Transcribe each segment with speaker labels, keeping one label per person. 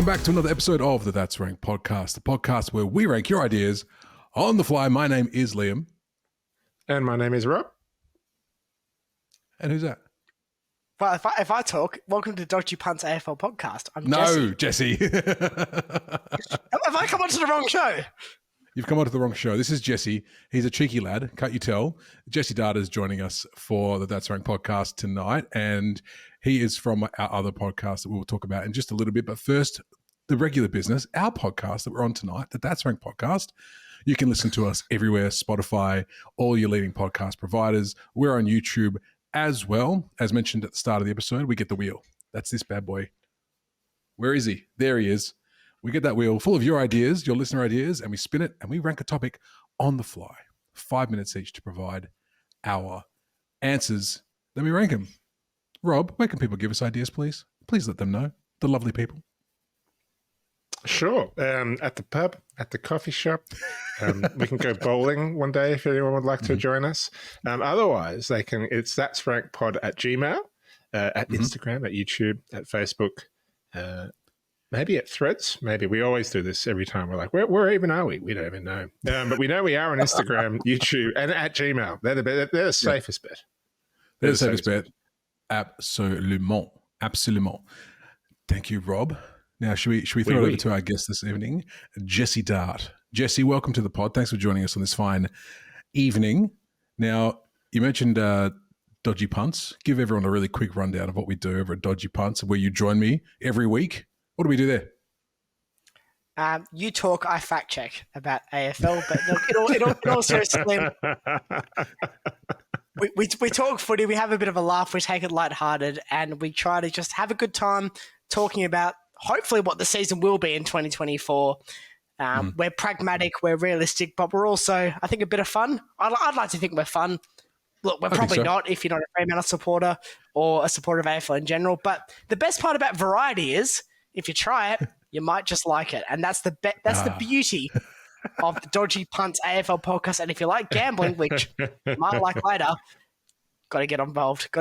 Speaker 1: Welcome back to another episode of the That's Rank podcast, the podcast where we rank your ideas on the fly. My name is Liam.
Speaker 2: And my name is Rob.
Speaker 1: And who's that?
Speaker 3: Well, if I talk, welcome to Dodgy Punt's AFL podcast. I'm
Speaker 1: Jesse.
Speaker 3: Have I come onto the wrong show?
Speaker 1: You've come onto the wrong show. This is Jesse. He's a cheeky lad, can't you tell? Jesse Data is joining us for the That's Rank podcast tonight, and he is from our other podcast that we will talk about in just a little bit. But first, the regular business, our podcast that we're on tonight, the That's Rank podcast. You can listen to us everywhere, Spotify, all your leading podcast providers. We're on YouTube as well. As mentioned at the start of the episode, we get the wheel. That's this bad boy. Where is he? There he is. We get that wheel full of your ideas, your listener ideas, and we spin it and we rank a topic on the fly. 5 minutes each to provide our answers. Then we rank them. Rob, where can people give us ideas, please? Please let them know. The lovely people.
Speaker 2: Sure. At the pub, at the coffee shop. We can go bowling one day if anyone would like to join us. Otherwise, they can. It's That's Rank Pod at Gmail, at Instagram, at YouTube, at Facebook. Maybe at Threads. Maybe we always do this every time. We're like, where even are we? We don't even know. But we know we are on Instagram, YouTube, and at Gmail. They're the safest bet.
Speaker 1: They're the safest bet. Absolument. Absolument. Thank you, Rob. Now, should we throw it over to our guest this evening, Jesse Dart. Jesse, welcome to the pod. Thanks for joining us on this fine evening. Now, you mentioned Dodgy Punts. Give everyone a really quick rundown of what we do over at Dodgy Punts, where you join me every week. What do we do there?
Speaker 3: You talk, I fact check about AFL, but look, in all seriously, we talk footy, we have a bit of a laugh, we take it lighthearted, and we try to just have a good time talking about hopefully what the season will be in 2024. We're pragmatic, we're realistic, but we're also, I think, a bit of fun. I'd like to think we're fun. Look, we're probably not if you're not a Fremantle supporter or a supporter of AFL in general, but the best part about variety is if you try it, you might just like it. And that's the the beauty of the Dodgy Punts AFL podcast. And if you like gambling, which you might like later, got to get involved. In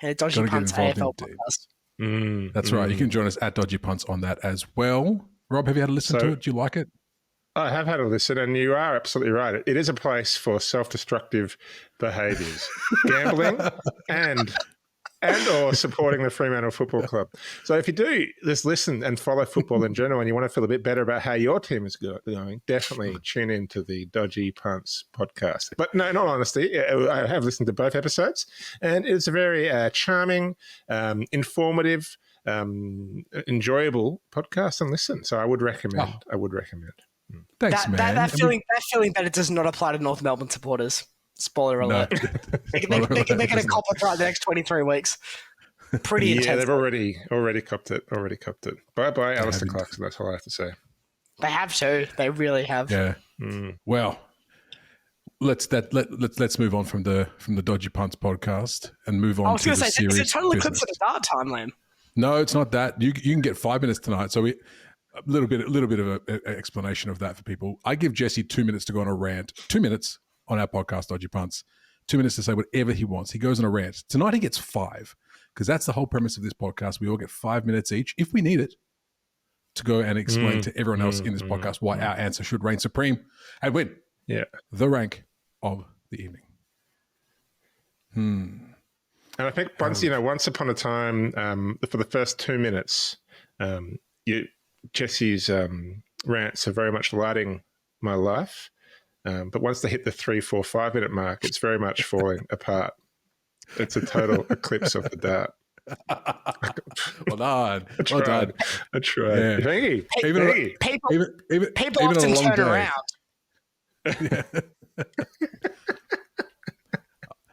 Speaker 3: the Dodgy Punts AFL podcast.
Speaker 1: That's right. You can join us at Dodgy Punts on that as well. Rob, have you had a listen to it? Do you like it?
Speaker 2: I have had a listen, and you are absolutely right. It is a place for self-destructive behaviours, gambling and or supporting the Fremantle Football Club. So if you do just listen and follow football in general and you want to feel a bit better about how your team is going, definitely tune into the Dodgy Punts podcast. But no, in all honesty, I have listened to both episodes, and it's a very charming, informative, enjoyable podcast and listen. So I would recommend.
Speaker 1: Thanks, man.
Speaker 3: That feeling that it does not apply to North Melbourne supporters. Spoiler alert. They're going to cop it throughout the next 23 weeks. Pretty intense.
Speaker 2: Yeah, they've already copped it. Bye, Alistair Clarkson. That's all I have to say.
Speaker 3: They have to. They really have.
Speaker 1: Yeah. Well, let's move on from the Dodgy Punts podcast and move on. I was going to say,
Speaker 3: is it total eclipse of the dart time, Liam?
Speaker 1: No, it's not that. You can get 5 minutes tonight. So a little bit of an explanation of that for people. I give Jesse 2 minutes to go on a rant. 2 minutes. On our podcast, Dodgy Punts, 2 minutes to say whatever he wants. He goes on a rant. Tonight he gets 5, because that's the whole premise of this podcast. We all get 5 minutes each, if we need it, to go and explain to everyone else in this podcast why our answer should reign supreme and win the rank of the evening.
Speaker 2: And I think once upon a time, for the first 2 minutes, Jesse's rants are very much lighting my life. But once they hit the 3, 4, 5 minute mark, it's very much falling apart. It's a total eclipse of the dart.
Speaker 1: Well done.
Speaker 2: I tried. Yeah. Thank you.
Speaker 3: People often turn around.
Speaker 1: Yeah.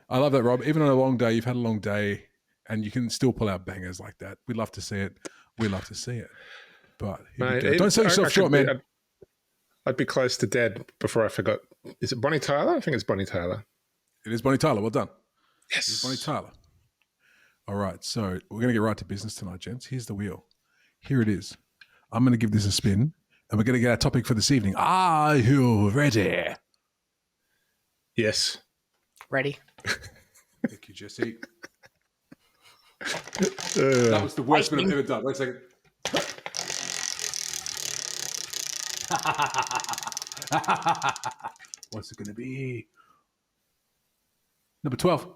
Speaker 1: I love that, Rob. Even on a long day, you've had a long day, and you can still pull out bangers like that. We'd love to see it. But mate, don't sell yourself short, man.
Speaker 2: I'd be close to dead before I forgot. Is it Bonnie Tyler? I think it's Bonnie Tyler.
Speaker 1: It is Bonnie Tyler. Well done.
Speaker 2: Yes.
Speaker 1: It's Bonnie Tyler. All right. So we're going to get right to business tonight, gents. Here's the wheel. Here it is. I'm going to give this a spin, and we're going to get our topic for this evening. Are you ready?
Speaker 2: Yes.
Speaker 3: Ready.
Speaker 1: Thank you, Jesse. That was the worst bit I've ever done. Wait a second. What's it going to be? Number 12.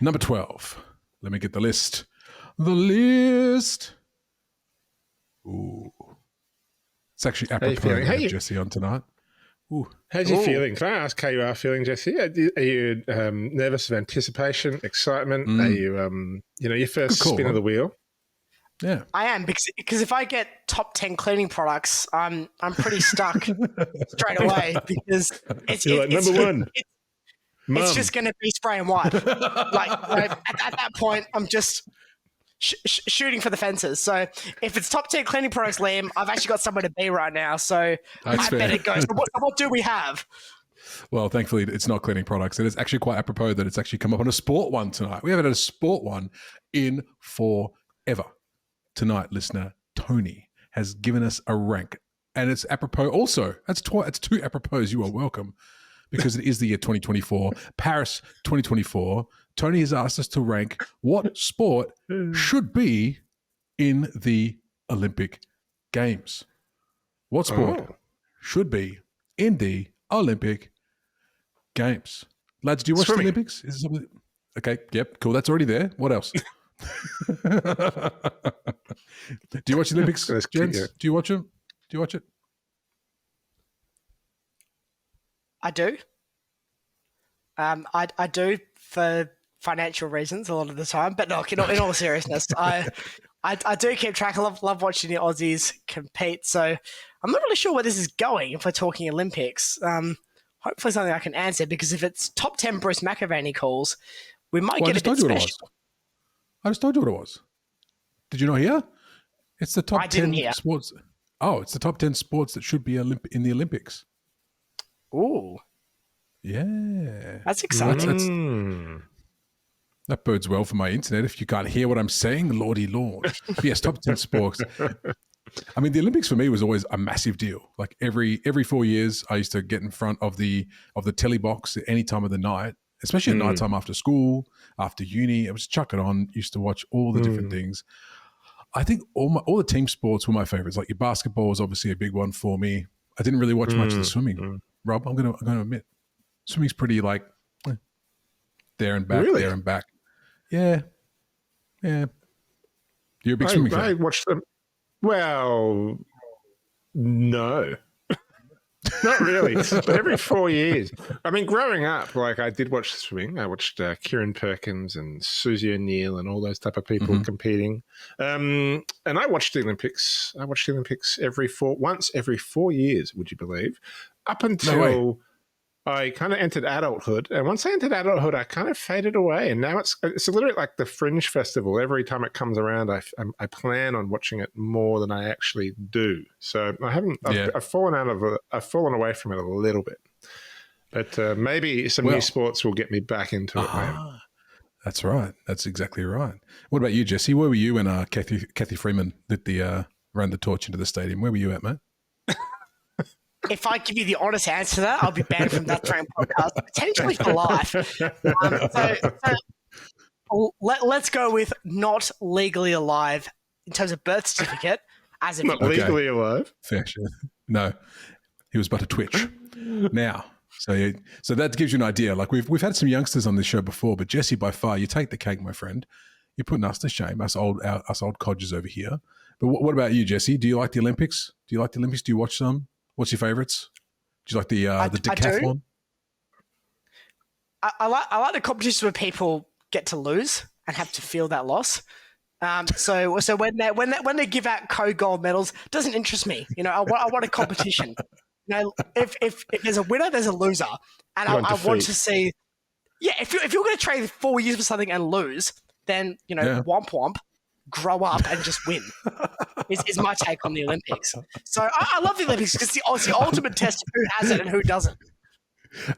Speaker 1: Number 12. Let me get the list. The list. Ooh. It's actually apropos to have Jesse on tonight. Ooh.
Speaker 2: How's you feeling? Can I ask how you are feeling, Jesse? Are you nervous of anticipation, excitement? Are you, your first spin of the wheel?
Speaker 1: Yeah,
Speaker 3: I am, because if I get top 10 cleaning products, I'm pretty stuck straight away, because it's
Speaker 2: number one.
Speaker 3: It's just going to be spray and wipe. At that point, I'm just shooting for the fences. So if it's top 10 cleaning products, Liam, I've actually got somewhere to be right now. So I better go. So what do we have?
Speaker 1: Well, thankfully, it's not cleaning products. It is actually quite apropos that it's actually come up on a sport one tonight. We haven't had a sport one in forever. Tonight, listener Tony has given us a rank, and it's apropos also. That's two apropos. You are welcome, because it is the year 2024, Paris 2024. Tony has asked us to rank what sport should be in the Olympic Games. What sport should be in the Olympic Games? Lads, do you watch the Olympics? Is it something? Okay, yep, cool. That's already there. What else? Do you watch the Olympics, gents? Yeah. Do you watch them? Do you watch it?
Speaker 3: I do. I do for financial reasons a lot of the time, but no, in all seriousness, I do keep track. I love watching the Aussies compete. So I'm not really sure where this is going if we're talking Olympics. Hopefully something I can answer, because if it's top 10 Bruce McAvaney calls, we might get a bit special.
Speaker 1: I just told you what it was. Did you not hear? It's the top 10 sports. Oh, it's the top 10 sports that should be in the Olympics.
Speaker 3: Ooh.
Speaker 1: Yeah.
Speaker 3: That's exciting.
Speaker 1: That bodes well for my internet if you can't hear what I'm saying. Lordy Lord. But yes, top 10 sports. I mean, the Olympics for me was always a massive deal. Like every 4 years, I used to get in front of the telly box at any time of the night, especially at night time after school, after uni. I was chuck it on, used to watch all the different things. I think all the team sports were my favorites. Like your basketball was obviously a big one for me. I didn't really watch much of the swimming. Rob, I'm going to admit, swimming's pretty like there and back, there and back. Yeah. You're a big swimming fan.
Speaker 2: I watched them. Well, no. Not really, but every 4 years. I mean, growing up, like I did watch swimming. I watched Kieran Perkins and Susie O'Neill and all those type of people competing. And I watched the Olympics. I watched the Olympics once every 4 years, would you believe? Up until I kind of entered adulthood. And once I entered adulthood, I kind of faded away. And now it's literally like the Fringe Festival. Every time it comes around, I plan on watching it more than I actually do. So I haven't. I've fallen away from it a little bit. But maybe some new sports will get me back into it.
Speaker 1: That's right. That's exactly right. What about you, Jesse? Where were you when Kathy Freeman ran the torch into the stadium? Where were you at, mate?
Speaker 3: If I give you the honest answer to that, I'll be banned from that Train podcast, potentially for life. Let's go with not legally alive in terms of birth certificate. As of
Speaker 2: not legally alive.
Speaker 1: Fair share. No, he was but a twitch. Now, so that gives you an idea. Like we've had some youngsters on this show before, but Jesse, by far, you take the cake, my friend. You're putting us to shame, us old codgers over here. But what about you, Jesse? Do you like the Olympics? Do you watch some? What's your favorites? Do you like the decathlon?
Speaker 3: I like the competitions where people get to lose and have to feel that loss. So when they give out co-gold medals, doesn't interest me. I want a competition. If there's a winner, there's a loser, and I want to see. Yeah, if you're going to train 4 years for something and lose, then womp womp. Grow up and just win is my take on the Olympics. So I love the Olympics because it's the ultimate test of who has it and who doesn't.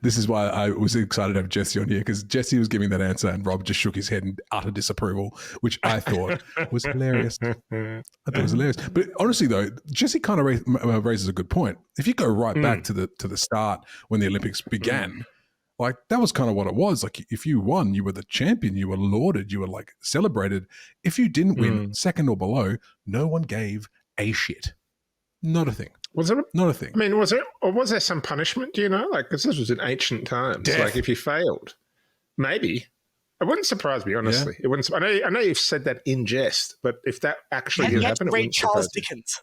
Speaker 1: This is why I was excited to have Jesse on here, because Jesse was giving that answer and Rob just shook his head in utter disapproval, which I thought was hilarious. But honestly, though, Jesse kind of raises a good point. If you go right back to the start when the Olympics began, like that was kind of what it was. Like if you won, you were the champion, you were lauded, you were like celebrated. If you didn't win, second or below, no one gave a shit. Not a thing.
Speaker 2: Was there?
Speaker 1: Not a thing.
Speaker 2: I mean, was there some punishment? Do you know? Like, because this was in ancient times.
Speaker 1: Death.
Speaker 2: Like, if you failed, maybe. It wouldn't surprise me, honestly.
Speaker 1: Yeah.
Speaker 2: It wouldn't. I know you've said that in jest, but if that actually
Speaker 3: You
Speaker 2: did
Speaker 3: had to
Speaker 2: happen, it
Speaker 3: read
Speaker 2: wouldn't
Speaker 3: Charles
Speaker 2: surprise
Speaker 3: Dickens.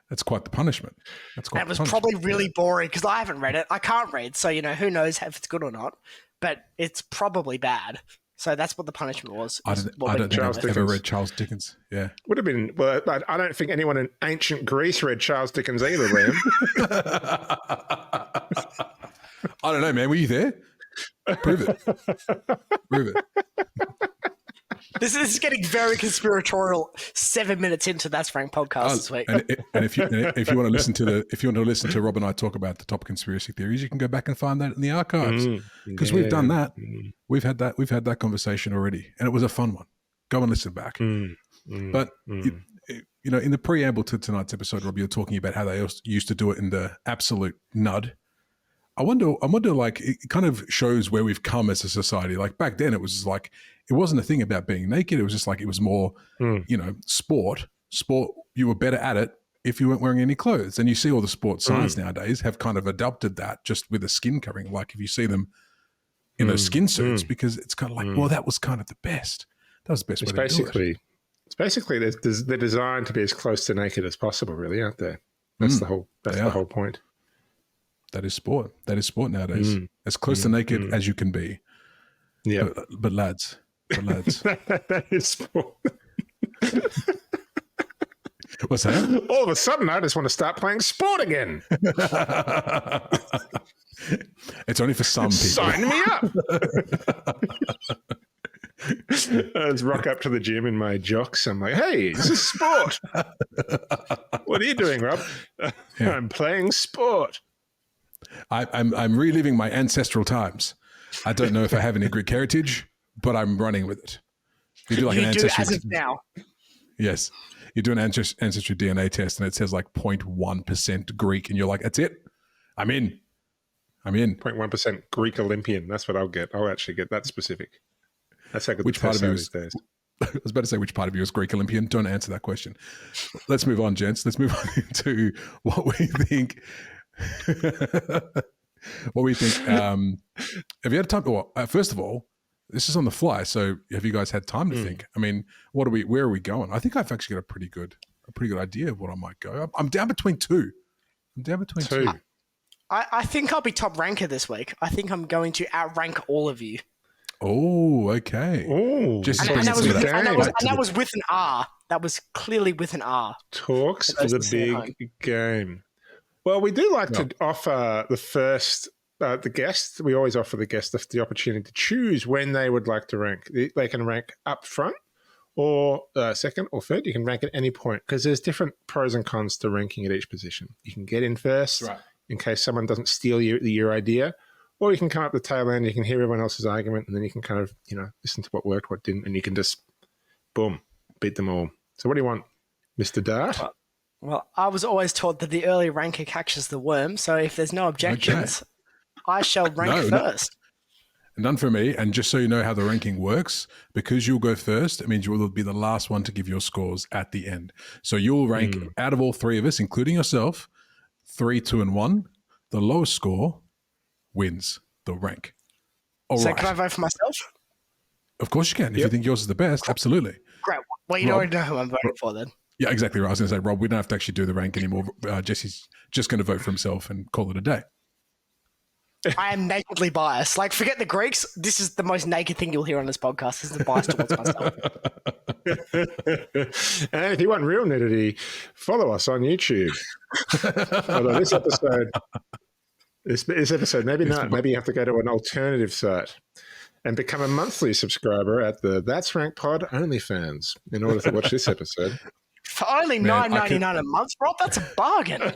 Speaker 1: That's quite the punishment.
Speaker 3: It was probably really boring because I haven't read it. I can't read, so who knows if it's good or not. But it's probably bad. So that's what the punishment was.
Speaker 1: I don't think I've ever read Charles Dickens. Yeah,
Speaker 2: would have been. Well, I don't think anyone in ancient Greece read Charles Dickens either, Liam.
Speaker 1: I don't know, man. Were you there? Prove it. Prove it.
Speaker 3: This is getting very conspiratorial. 7 minutes into That's Frank podcast this week.
Speaker 1: And if you want to listen to Rob and I talk about the top conspiracy theories, you can go back and find that in the archives because we've done that. We've had that conversation already, and it was a fun one. Go and listen back. But in the preamble to tonight's episode, Rob, you're talking about how they used to do it in the absolute nud. I wonder, like, it kind of shows where we've come as a society. Like, back then, it was like, it wasn't a thing about being naked. It was just like, it was more, sport. Sport, you were better at it if you weren't wearing any clothes. And you see all the sports science nowadays have kind of adopted that just with a skin covering. Like, if you see them in those skin suits, because it's kind of like, well, that was kind of the best. That was the best way to do it.
Speaker 2: It's basically, they're designed to be as close to naked as possible, really, aren't they? That's the whole point.
Speaker 1: That is sport. That is sport nowadays. As close to naked as you can be.
Speaker 2: Yeah.
Speaker 1: But lads.
Speaker 2: That is sport.
Speaker 1: What's that?
Speaker 2: All of a sudden, I just want to start playing sport again.
Speaker 1: It's only for some people.
Speaker 2: Sign me up. I just rock up to the gym in my jocks. I'm like, hey, this is sport. What are you doing, Rob? I'm playing sport.
Speaker 1: I'm reliving my ancestral times. I don't know if I have any Greek heritage, but I'm running with it. You do an ancestry
Speaker 3: as of now.
Speaker 1: Yes. You do an ancestry DNA test and it says like 0.1% Greek and you're like, that's it. I'm in.
Speaker 2: 0.1% Greek Olympian. That's what I'll get. I'll actually get that specific. That's how good
Speaker 1: Which part of you
Speaker 2: these days.
Speaker 1: I was about to say which part of you is Greek Olympian. Don't answer that question. Let's move on, gents. Let's move on to what we think. What we think. Have you had time? Well, first of all, this is on the fly. So have you guys had time to think? I mean, where are we going? I think I've actually got a pretty good idea of what I might go. I'm down between two. Two.
Speaker 3: I think I'll be top ranker this week. I think I'm going to outrank all of you.
Speaker 1: Oh, okay.
Speaker 2: Oh,
Speaker 1: just
Speaker 3: and that was with an R. That was clearly with an R.
Speaker 2: Talks for the big game. Well, we do like to offer the guest. We always offer the guest the opportunity to choose when they would like to rank. They can rank up front or second or third. You can rank at any point because there's different pros and cons to ranking at each position. You can get in first in case someone doesn't steal your idea. Or you can come up the tail end, you can hear everyone else's argument, and then you can kind of, listen to what worked, what didn't, and you can just, boom, beat them all. So what do you want, Mr. Dart?
Speaker 3: Well, I was always taught that the early ranker catches the worm, so if there's no objections, I shall rank first.
Speaker 1: None for me, and just so you know how the ranking works, because you'll go first, it means you will be the last one to give your scores at the end. So you'll rank, out of all three of us, including yourself, 3, 2, and 1, the lowest score wins the rank.
Speaker 3: So can I vote for myself?
Speaker 1: Of course you can. If you think yours is the best, absolutely.
Speaker 3: Great. Well, you already know who I'm voting for then.
Speaker 1: Yeah, exactly right. I was going to say, Rob, we don't have to actually do the rank anymore. Jesse's just going to vote for himself and call it a day.
Speaker 3: I am nakedly biased. Like, forget the Greeks. This is the most naked thing you'll hear on this podcast. This is the bias towards myself.
Speaker 2: And if you want real nudity, follow us on YouTube. Although this episode, maybe not. Maybe you have to go to an alternative site and become a monthly subscriber at the That's Rank Pod OnlyFans in order to watch this episode.
Speaker 3: For only $9.99 a month, Rob, that's a bargain.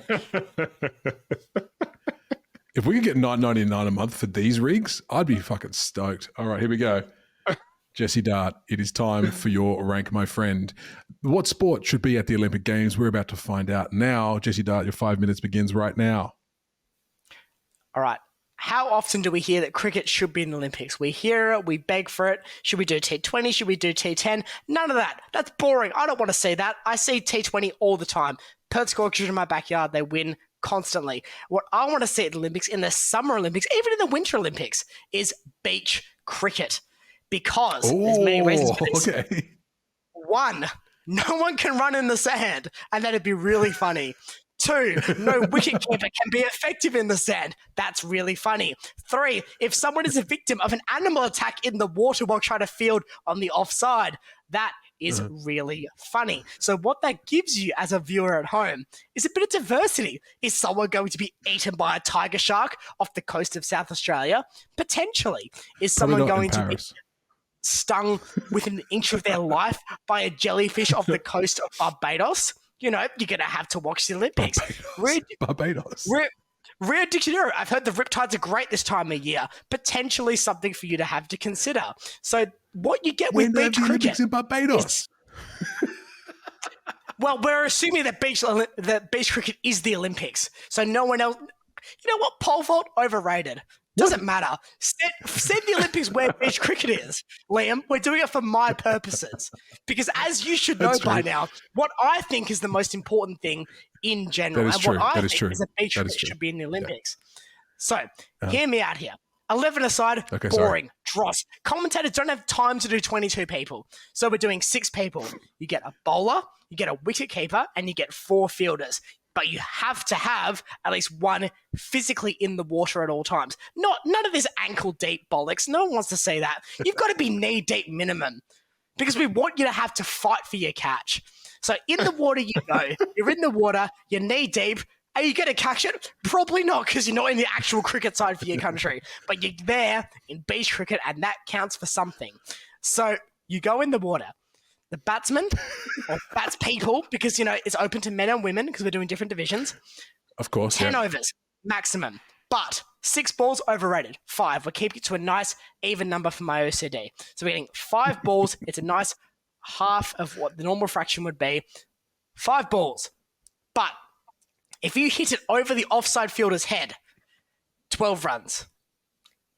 Speaker 1: If we could get $9.99 a month for these rigs, I'd be fucking stoked. All right, here we go. Jesse Dart, it is time for your rank, my friend. What sport should be at the Olympic Games? We're about to find out now. Jesse Dart, your 5 minutes begins right now.
Speaker 3: All right. how often do we hear that cricket should be in the Olympics? We hear it, we beg for it. Should we do T20? Should we do T10? None of that. That's boring. I don't want to see that. I see T20 all the time. Perth Scorchers in my backyard, they win constantly. What I want to see at the Olympics, in the Summer Olympics, even in the Winter Olympics, is beach cricket. Because there's many reasons for this.
Speaker 1: Okay.
Speaker 3: One, no one can run in the sand, and that'd be really funny. Two, no wicketkeeper can be effective in the sand. That's really funny. Three, if someone is a victim of an animal attack in the water while trying to field on the offside, that is really funny. So what that gives you as a viewer at home is a bit of diversity. Is someone going to be eaten by a tiger shark off the coast of South Australia? Potentially. Is someone going to be stung within an inch of their life by a jellyfish off the coast of Barbados? You know, you're going to have to watch the Olympics.
Speaker 1: Barbados.
Speaker 3: Rio de Janeiro. I've heard the riptides are great this time of year. Potentially something for you to have to consider. So what you get with beach cricket
Speaker 1: Olympics in Barbados.
Speaker 3: Well, we're assuming that beach cricket is the Olympics. So no one else. You know what? Pole vault, overrated. Doesn't matter. Send the Olympics where beach cricket is, Liam. We're doing it for my purposes. Because as you should know by now, what I think is the most important thing in general, and what I think is that beach cricket should be in the Olympics. Yeah. So, hear me out here. 11 aside, boring, dross. Commentators don't have time to do 22 people. So we're doing 6 people. You get a bowler, you get a wicket keeper, and you get 4 fielders. But you have to have at least one physically in the water at all times. None of this ankle-deep bollocks. No one wants to see that. You've got to be knee-deep minimum because we want you to have to fight for your catch. So in the water you go. You're in the water. You're knee-deep. Are you going to catch it? Probably not because you're not in the actual cricket side for your country. But you're there in beach cricket, and that counts for something. So you go in the water. The batsman or bats people, because, you know, it's open to men and women because we're doing different divisions.
Speaker 1: Of course.
Speaker 3: 10 overs maximum. But 6 balls overrated. 5. We're keeping it to a nice even number for my OCD. So we're getting 5 balls. It's a nice half of what the normal fraction would be. 5 balls. But if you hit it over the offside fielder's head, 12 runs.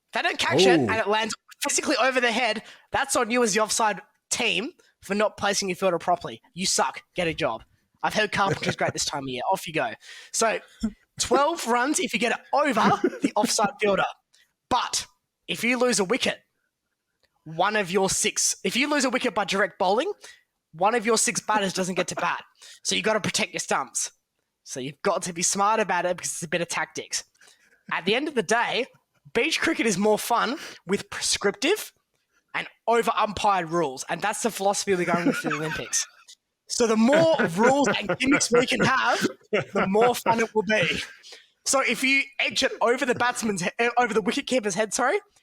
Speaker 3: If they don't catch it and it lands physically over their head, that's on you as the offside team for not placing your fielder properly. You suck. Get a job. I've heard carpenter's great this time of year. Off you go. So 12 runs if you get it over the offside fielder. But if you lose a wicket, one of your 6, if you lose a wicket by direct bowling, one of your 6 batters doesn't get to bat. So you've got to protect your stumps. So you've got to be smart about it because it's a bit of tactics. At the end of the day, beach cricket is more fun with prescriptive and over-umpired rules. And that's the philosophy we're going with the Olympics. So the more rules and gimmicks we can have, the more fun it will be. So if you edge it over the wicketkeeper's head,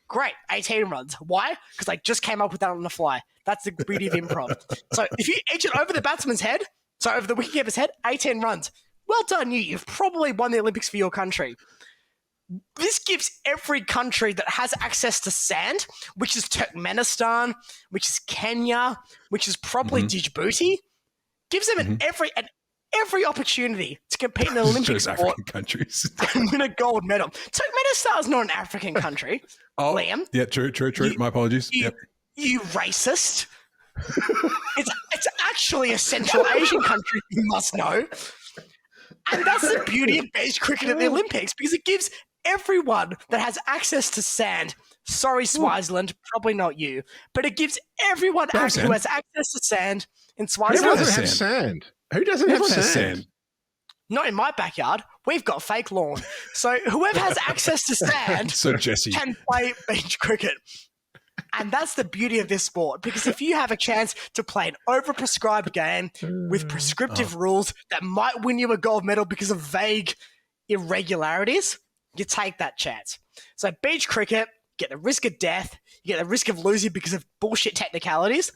Speaker 3: great, 18 runs. Why? Because I just came up with that on the fly. That's the beauty of improv. So if you edge it over the batsman's head, so over the wicketkeeper's head, 18 runs. Well done, you. You've probably won the Olympics for your country. This gives every country that has access to sand, which is Turkmenistan, which is Kenya, which is probably Djibouti, gives them every opportunity to compete in the Olympics
Speaker 1: African countries
Speaker 3: and win a gold medal. Turkmenistan is not an African country, Liam.
Speaker 1: Yeah, true. My apologies.
Speaker 3: You racist. It's actually a Central Asian country, you must know. And that's the beauty of beach cricket at the Olympics, because it gives everyone that has access to sand, sorry Swaziland, probably not you, but it gives everyone who has access to sand in Swaziland.
Speaker 2: Who doesn't have sand? Who doesn't have sand?
Speaker 3: Not in my backyard. We've got fake lawn. So whoever has access to sand can play beach cricket. And that's the beauty of this sport, because if you have a chance to play an overprescribed game with prescriptive rules that might win you a gold medal because of vague irregularities, you take that chance. So beach cricket, you get the risk of death, you get the risk of losing because of bullshit technicalities.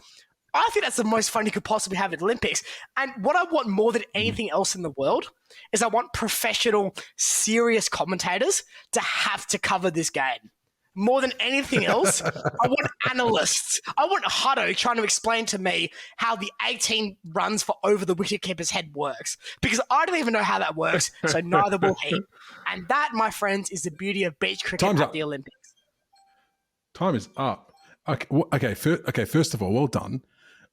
Speaker 3: I think that's the most fun you could possibly have at the Olympics. And what I want more than anything else in the world is I want professional, serious commentators to have to cover this game. more than anything else, I want analysts. I want Hutto trying to explain to me how the 18 runs for over the wicketkeeper's head works, because I don't even know how that works, so neither will he. And that, my friends, is the beauty of beach cricket at the Olympics.
Speaker 1: Time is up. Okay. First of all, well done.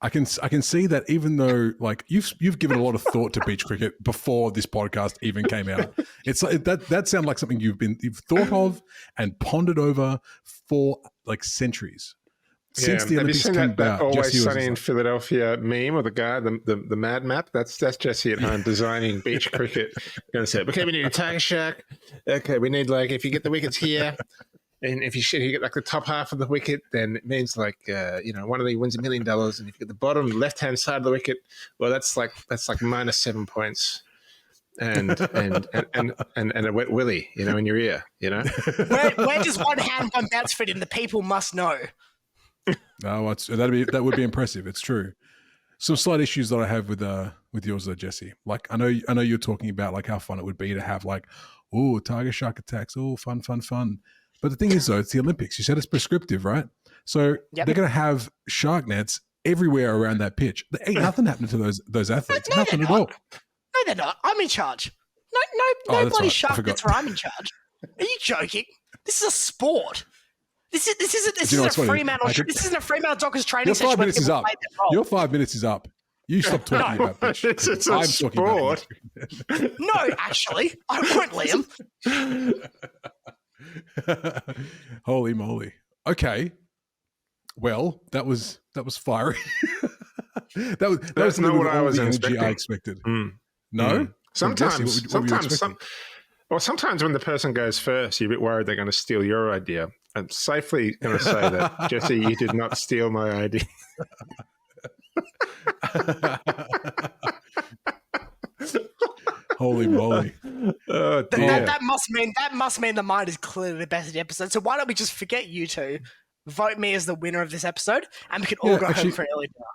Speaker 1: I can see that even though like you've given a lot of thought to beach cricket before this podcast even came out. It's like that sounds like something you've thought of and pondered over for like centuries. Since the Olympics came about,
Speaker 2: that Always Sunny in Philadelphia meme or the guy, the mad map? That's Jesse at home designing beach cricket. Going to say, okay, we need a tiger shark. Okay, we need like if you get the wickets here. And if you get like the top half of the wicket, then it means like one of them wins $1 million. And if you get the bottom left-hand side of the wicket, well, that's like minus 7 points, and a wet willy, in your ear,
Speaker 3: Where does one hand, one bounce fit in? The people must know.
Speaker 1: No, that would be impressive. It's true. Some slight issues that I have with yours though, Jesse. Like I know you're talking about like how fun it would be to have like, tiger shark attacks, fun. But the thing is, though, it's the Olympics. You said it's prescriptive, right? So they're going to have shark nets everywhere around that pitch. There ain't nothing happening to those athletes. Nothing at all.
Speaker 3: No, they're not. I'm in charge. No bloody shark nets where I'm in charge. Are you joking? This is a sport. This isn't a Fremantle. This isn't a Fremantle Dockers training session.
Speaker 1: Your 5 minutes is up. Your 5 minutes is up. You stop talking about pitch.
Speaker 2: It's a sport.
Speaker 3: No, actually, I won't, Liam.
Speaker 1: Holy moly. Okay. Well, that was fiery. that was
Speaker 2: not what I was
Speaker 1: expecting. I expected. No?
Speaker 2: Sometimes when the person goes first, you're a bit worried they're going to steal your idea. I'm safely going to say that, Jesse, you did not steal my idea.
Speaker 1: Holy moly.
Speaker 3: That must mean the mind is clearly the best of the episode. So why don't we just forget you two, vote me as the winner of this episode, and we can all go home for early dinner.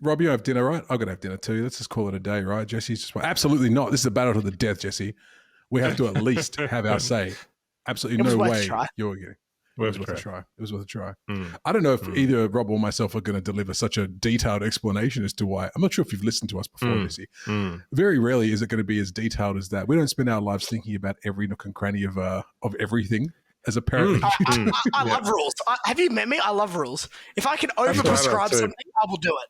Speaker 1: Rob, you have dinner, right? I'm going to have dinner too. Let's just call it a day, right? Jesse's just absolutely not. This is a battle to the death, Jesse. We have to at least have our say. Absolutely no way you're getting. It was worth a try. It was worth a try. I don't know if either Rob or myself are going to deliver such a detailed explanation as to why. I'm not sure if you've listened to us before, Jesse. Very rarely is it going to be as detailed as that. We don't spend our lives thinking about every nook and cranny of everything as a parent.
Speaker 3: I love rules. Have you met me? I love rules. If I can overprescribe something, I will do it.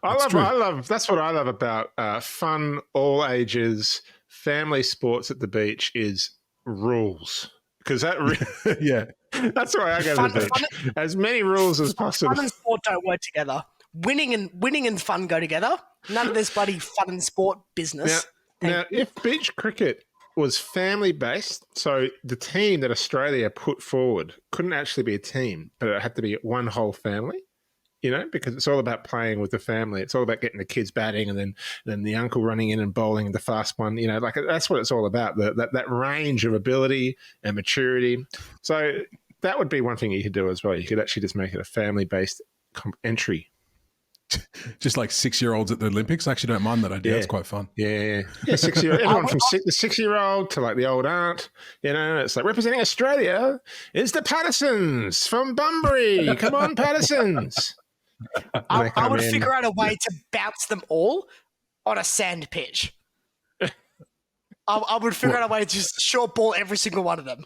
Speaker 2: That's what I love about fun, all ages, family sports at the beach is rules. Because that's why I go to the beach. As many rules as possible.
Speaker 3: Fun and sport don't work together. Winning and fun go together. None of this bloody fun and sport business.
Speaker 2: Now, if beach cricket was family-based, so the team that Australia put forward couldn't actually be a team, but it had to be one whole family, because it's all about playing with the family. It's all about getting the kids batting and then the uncle running in and bowling the fast one. Like that's what it's all about, that range of ability and maturity. So that would be one thing you could do as well. You could actually just make it a family-based entry.
Speaker 1: Just like 6-year-olds at the Olympics. I actually don't mind that idea. It's quite fun.
Speaker 2: Yeah. 6-year-old. Everyone from the 6-year-old to like the old aunt. It's like representing Australia is the Pattersons from Bunbury. Come on, Pattersons.
Speaker 3: I would figure out a way to bounce them all on a sand pitch. I would figure out a way to just short ball every single one of them.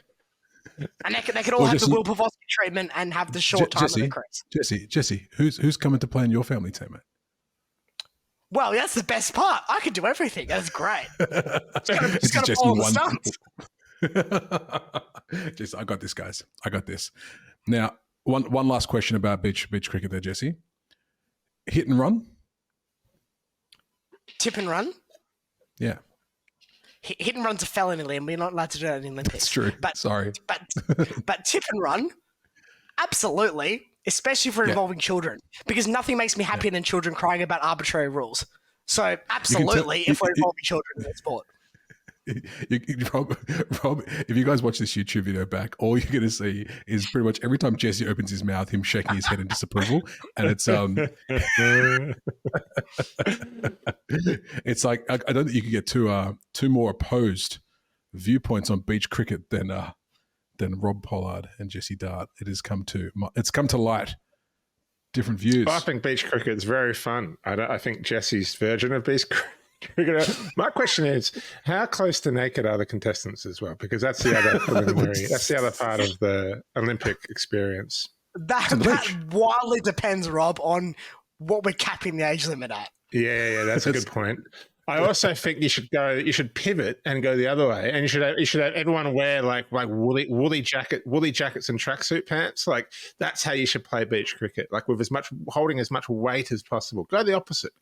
Speaker 3: And they could all have the Will Pavosky treatment and have the short time of the crease.
Speaker 1: Jesse, who's coming to play in your family team, mate?
Speaker 3: Well, that's the best part. I could do everything. That's great. Just got to follow the stunts.
Speaker 1: Just, I got this, guys. I got this. Now, one last question about beach cricket there, Jesse. Hit and run?
Speaker 3: Tip and run?
Speaker 1: Yeah.
Speaker 3: Hit and run's a felony, Liam. We're not allowed to do that in the Olympics.
Speaker 1: That's true. Sorry.
Speaker 3: But tip and run, absolutely, especially for involving children, because nothing makes me happier than children crying about arbitrary rules. So absolutely, if we're involving children in the sport.
Speaker 1: Rob, if you guys watch this YouTube video back, all you're going to see is pretty much every time Jesse opens his mouth, him shaking his head in disapproval, and it's like I don't think you can get two more opposed viewpoints on beach cricket than than Rob Pollard and Jesse Dart. It's come to light. Different views.
Speaker 2: I think beach cricket is very fun. I think Jesse's version of beach cricket. My question is, how close to naked are the contestants as well? Because that's the other preliminary. That's the other part of the Olympic experience.
Speaker 3: That wildly depends, Rob, on what we're capping the age limit at.
Speaker 2: Yeah, that's a good point. I also think you should pivot and go the other way, and you should have everyone wear like woolly jackets and tracksuit pants. Like that's how you should play beach cricket, like with holding as much weight as possible. Go the opposite.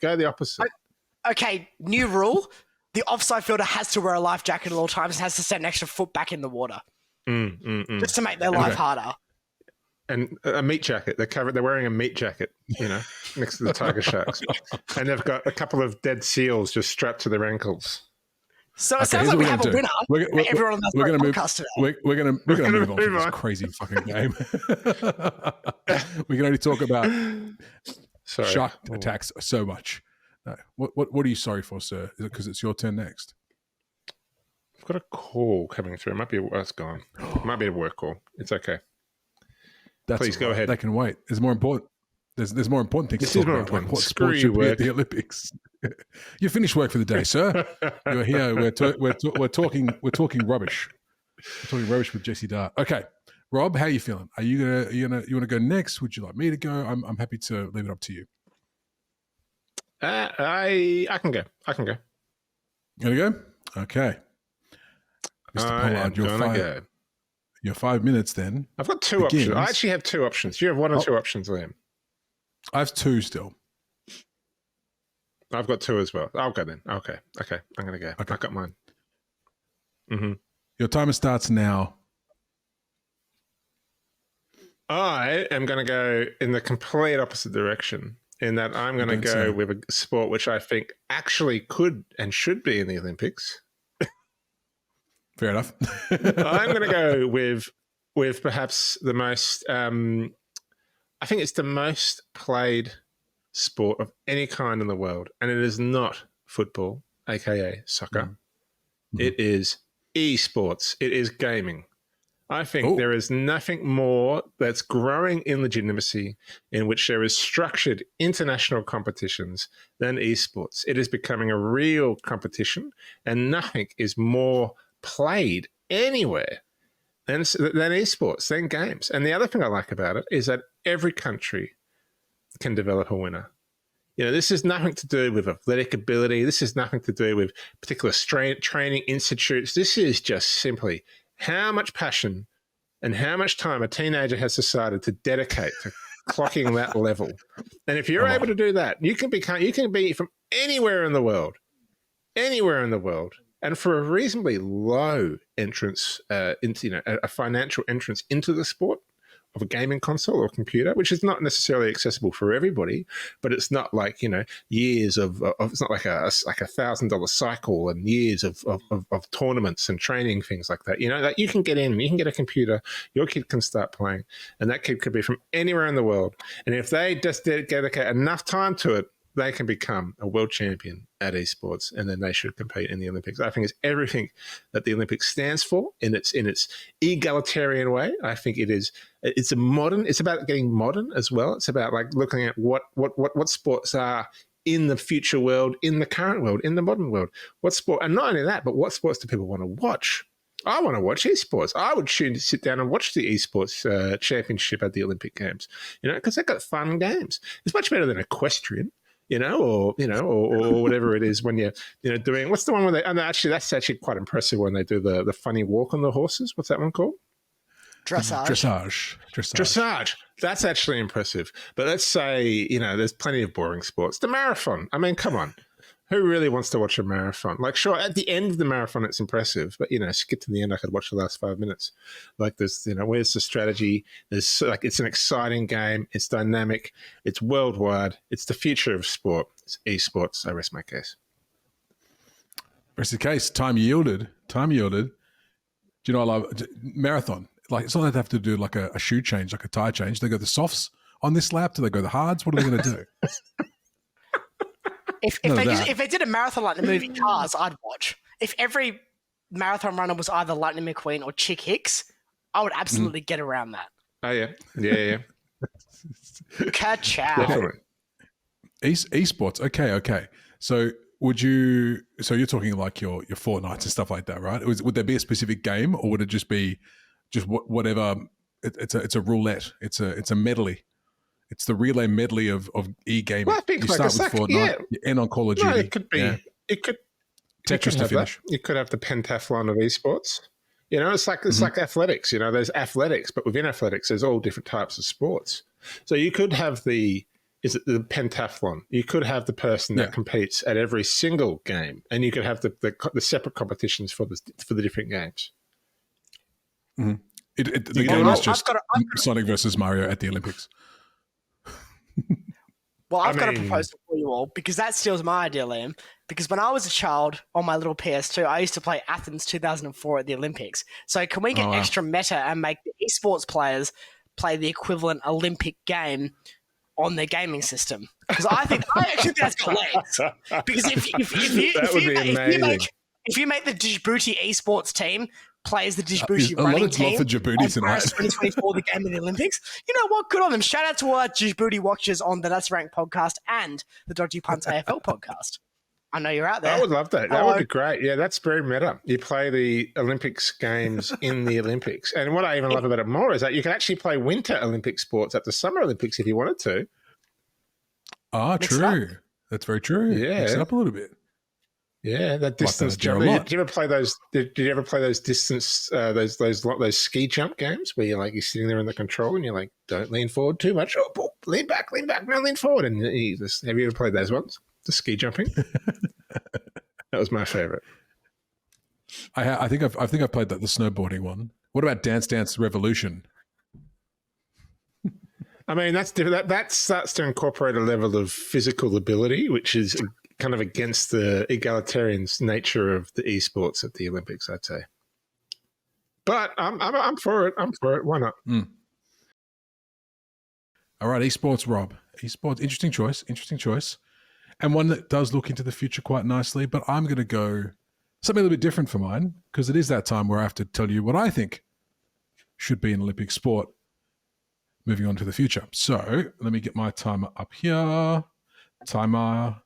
Speaker 3: Okay, new rule: the offside fielder has to wear a life jacket at all times and has to set an extra foot back in the water, just to make their life harder.
Speaker 2: And a meat jacket. They're wearing a meat jacket, next to the tiger sharks, and they've got a couple of dead seals just strapped to their ankles.
Speaker 3: So it sounds like we have a winner. Everyone on the podcast today.
Speaker 1: We're going to move on from this crazy fucking game. We can only talk about shark attacks so much. No. What are you sorry for, sir? Is it because it's your turn next?
Speaker 2: I've got a call coming through. It might be it's gone. It might be a work call. It's okay. Please go ahead.
Speaker 1: They can wait. There's more important. There's more important things.
Speaker 2: This is more important. What sport should be at
Speaker 1: the Olympics? You finished work for the day, sir. You're here. We're talking rubbish. We're talking rubbish with Jesse Dart. Okay, Rob, how are you feeling? Are you want to go next? Would you like me to go? I'm happy to leave it up to you.
Speaker 2: I can go.
Speaker 1: You gonna go? Okay, Mr. Pollard, you're go. Your 5 minutes then.
Speaker 2: I've got two options. I actually have two options. Do you have one or two options, Liam?
Speaker 1: I have two still.
Speaker 2: I've got two as well. I'll go then. Okay. I'm going to go. Okay. I've got mine. Mm-hmm.
Speaker 1: Your timer starts now.
Speaker 2: I am going to go in the complete opposite direction, in that I'm going to go with a sport which I think actually could and should be in the Olympics.
Speaker 1: Fair enough.
Speaker 2: I'm going to go with perhaps the most, I think it's the most played sport of any kind in the world, and it is not football, aka soccer. Mm-hmm. It is esports. It is gaming. I think there is nothing more that's growing in legitimacy, in which there is structured international competitions, than esports. It is becoming a real competition, and nothing is more played anywhere than esports, than games. And the other thing I like about it is that every country can develop a winner. This is nothing to do with athletic ability. This is nothing to do with particular training institutes. This is just simply how much passion and how much time a teenager has decided to dedicate to clocking that level. And if you're able to do that, you can be from anywhere in the world, and for a reasonably low entrance into, a financial entrance into the sport of a gaming console or computer, which is not necessarily accessible for everybody, but it's not like, years of it's not like a $1,000 cycle and years of tournaments and training, things like that. That you can get in, you can get a computer, your kid can start playing, and that kid could be from anywhere in the world. And if they just dedicate enough time to it, they can become a world champion at esports, and then they should compete in the Olympics. I think it's everything that the Olympics stands for in its egalitarian way. I think it's about getting modern as well. It's about like looking at what sports are in the future world, in the current world, in the modern world. What sport, and not only that, but what sports do people want to watch? I want to watch esports. I would sit down and watch the esports championship at the Olympic Games, because they've got fun games. It's much better than equestrian. Or whatever it is when you're, doing, what's the one where that's actually quite impressive when they do the funny walk on the horses. What's that one called?
Speaker 3: Dressage.
Speaker 2: That's actually impressive. But let's say, there's plenty of boring sports. The marathon. I mean, come on. Who really wants to watch a marathon? Like, sure, at the end of the marathon, it's impressive, but, skip to the end, I could watch the last 5 minutes. Like, there's, where's the strategy? There's, it's an exciting game. It's dynamic. It's worldwide. It's the future of sport. It's esports. I rest my case.
Speaker 1: Rest the case. Time yielded. Do you know, I love marathon. Like, it's not like they have to do like a shoe change, like a tire change. They go the softs on this lap. Do they go the hards? What are they going to do?
Speaker 3: If they did a marathon like the movie Cars, I'd watch. If every marathon runner was either Lightning McQueen or Chick Hicks, I would absolutely get around that.
Speaker 2: Oh, yeah. Yeah.
Speaker 3: Ka-chow.
Speaker 2: Definitely.
Speaker 1: Esports. Okay. So so you're talking like your Fortnites and stuff like that, right? Would there be a specific game, or would it just be just whatever? It's a roulette. It's a medley. It's the relay medley of e-gaming.
Speaker 2: Well, I think
Speaker 1: you
Speaker 2: like
Speaker 1: start with Fortnite, you end on Call of Duty.
Speaker 2: No, it could be.
Speaker 1: Yeah.
Speaker 2: It could
Speaker 1: Tetris to finish.
Speaker 2: You could have the pentathlon of esports. It's like athletics. There's athletics, but within athletics, there's all different types of sports. So you could have the pentathlon? You could have the person that competes at every single game, and you could have the separate competitions for the different games.
Speaker 1: Mm-hmm. The game is just Sonic versus Mario at the Olympics.
Speaker 3: Well, I've got a proposal for you all, because that steals my idea, Liam. Because when I was a child on my little PS2, I used to play Athens 2004 at the Olympics. So can we get extra meta and make the esports players play the equivalent Olympic game on their gaming system? Because I actually think that's got legs. Because if you make the Djibouti esports team plays the Djibouti running team
Speaker 1: for Djibouti tonight.
Speaker 3: 2024, the game of the Olympics. You know what? Good on them. Shout out to all our Djibouti watchers on the That's Ranked podcast and the Dodgy Punts AFL podcast. I know you're out there.
Speaker 2: I would love that. That would be great. Yeah, that's very meta. You play the Olympics games in the Olympics. And what I even love about it more is that you can actually play winter Olympic sports at the Summer Olympics if you wanted to.
Speaker 1: Ah, true. That's very true.
Speaker 2: Yeah.
Speaker 1: Mix it up a little bit.
Speaker 2: Yeah, that distance jump. Did you ever play those? Did you ever play those distance? Those ski jump games where you're sitting there in the control and you're like, don't lean forward too much. Oh, lean back, now lean forward. And have you ever played those ones? The ski jumping. That was my favorite.
Speaker 1: I think I've played the snowboarding one. What about Dance Dance Revolution?
Speaker 2: I mean, that's different. That starts to incorporate a level of physical ability, which is kind of against the egalitarian nature of the esports at the Olympics, I'd say. But I'm for it. I'm for it. Why not?
Speaker 1: All right, esports, Rob. Esports, interesting choice. And one that does look into the future quite nicely, but I'm going to go something a little bit different for mine, because it is that time where I have to tell you what I think should be an Olympic sport moving on to the future. So let me get my timer up here. Timer.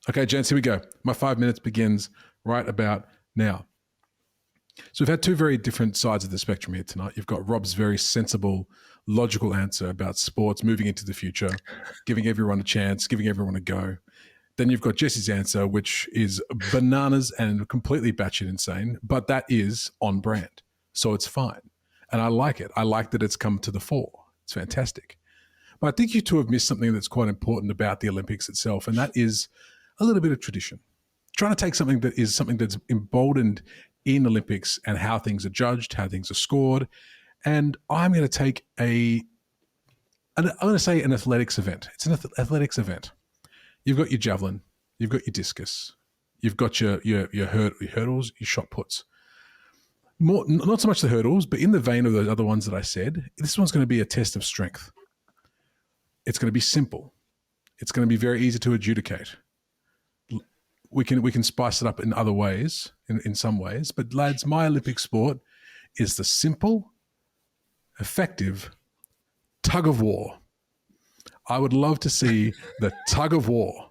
Speaker 1: Okay, gents, here we go. My 5 minutes begins right about now. So we've had two very different sides of the spectrum here tonight. You've got Rob's very sensible, logical answer about sports moving into the future, giving everyone a chance, giving everyone a go. Then you've got Jesse's answer, which is bananas and completely batshit insane, but that is on brand. So it's fine. And I like it. I like that it's come to the fore. It's fantastic. But I think you two have missed something that's quite important about the Olympics itself, and that is a little bit of tradition. Trying to take something that's emboldened in Olympics and how things are judged, how things are scored. And I'm going to take an athletics event. It's an athletics event. You've got your javelin, you've got your discus, you've got your hurdles, your shot puts. Not so much the hurdles, but in the vein of those other ones that I said, this one's going to be a test of strength. It's going to be simple. It's going to be very easy to adjudicate. We can spice it up in other ways, in some ways. But lads, my Olympic sport is the simple, effective tug of war. I would love to see the tug of war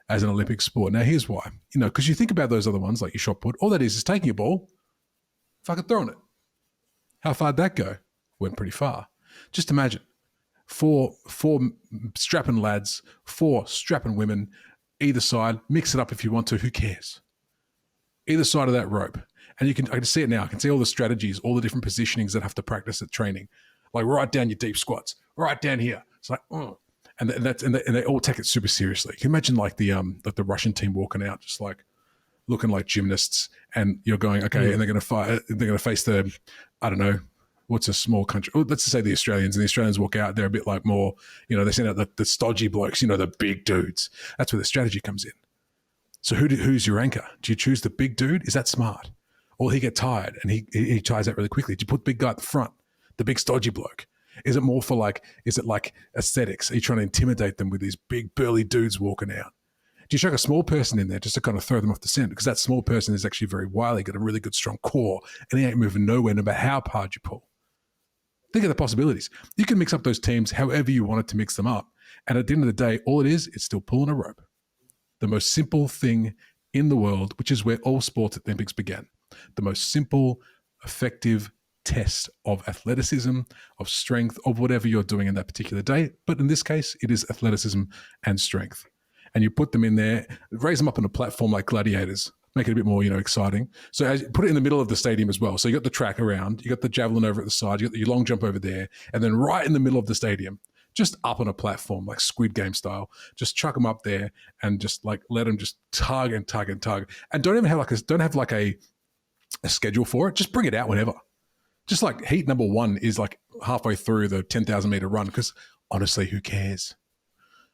Speaker 1: as an Olympic sport. Now, here's why. Because you think about those other ones, like your shot put, all that is taking a ball, fucking throwing it. How far'd that go? Went pretty far. Just imagine four strapping lads, 4 strapping women, either side. Mix it up if you want to. Who cares? Either side of that rope. And I can see it now. I can see all the strategies, all the different positionings that have to practice at training. Like right down your deep squats, right down here. It's like, and they all take it super seriously. Can you imagine like the Russian team walking out, just like looking like gymnasts, and you're going, okay, and they're going to fight. They're going to face the, I don't know, what's a small country? Let's just say the Australians, and the Australians walk out. They're a bit like more, they send out the stodgy blokes, the big dudes. That's where the strategy comes in. So who's your anchor? Do you choose the big dude? Is that smart? Or he get tired and he tires out really quickly? Do you put the big guy at the front, the big stodgy bloke? Is it more for is it like aesthetics? Are you trying to intimidate them with these big burly dudes walking out? you chuck a small person in there just to kind of throw them off the scent? Because that small person is actually very wily, got a really good strong core, and he ain't moving nowhere no matter how hard you pull. Think of the possibilities. You can mix up those teams however you wanted to mix them up. And at the end of the day, all it is, it's still pulling a rope. The most simple thing in the world, which is where all sports at the Olympics began. The most simple, effective test of athleticism, of strength, of whatever you're doing in that particular day. But in this case, it is athleticism and strength. And you put them in there, raise them up on a platform like gladiators, make it a bit more, exciting. So as you put it in the middle of the stadium as well. So you got the track around, you got the javelin over at the side, you got your long jump over there, and then right in the middle of the stadium, just up on a platform like Squid Game style, just chuck them up there and just like let them just tug and tug and tug. And don't even have a schedule for it. Just bring it out whenever. Just like heat number 1 is like halfway through the 10,000 meter run, because honestly, who cares?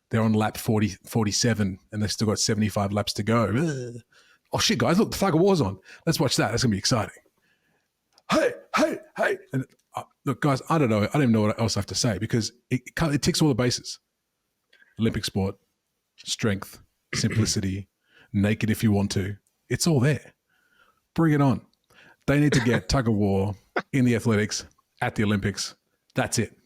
Speaker 1: They're on lap 47 and they've still got 75 laps to go. Ugh. Oh shit, guys, look, the flag of war's on. Let's watch that. That's going to be exciting. Hey. And look, guys, I don't even know what else I have to say, because it ticks all the bases. Olympic sport, strength, simplicity, naked if you want to. It's all there. Bring it on. They need to get tug of war in the athletics at the Olympics. That's it.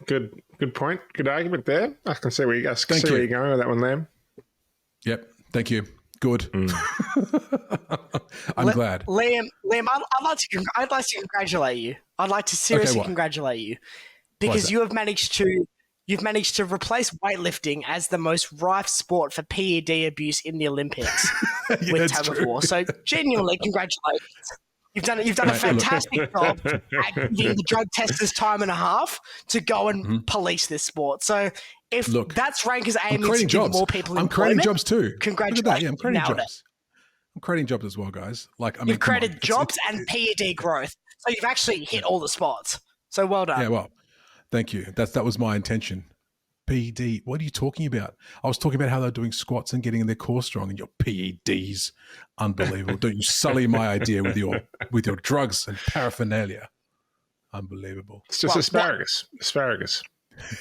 Speaker 2: Good point. Good argument there. I can see where you're going with that one, Liam.
Speaker 1: Yep. Thank you. Good. I'm glad.
Speaker 3: Liam, I'd like to congratulate you. I'd like to seriously congratulate you, because you've managed to replace weightlifting as the most rife sport for PED abuse in the Olympics with tug of war. So genuinely, congratulations. You've done a fantastic job at giving the drug testers time and a half to go and police this sport. So if that's Rankers aiming to give more people employment,
Speaker 1: I'm creating jobs too.
Speaker 3: Congratulations.
Speaker 1: Yeah, I'm creating jobs. I'm creating jobs as well, guys.
Speaker 3: You've created jobs and PED growth. So you've actually hit all the spots. So well done.
Speaker 1: Yeah, well, thank you. That was my intention. PED, what are you talking about? I was talking about how they're doing squats and getting their core strong, and your PEDs, unbelievable. Don't you sully my idea with your drugs and paraphernalia. Unbelievable.
Speaker 2: It's just asparagus.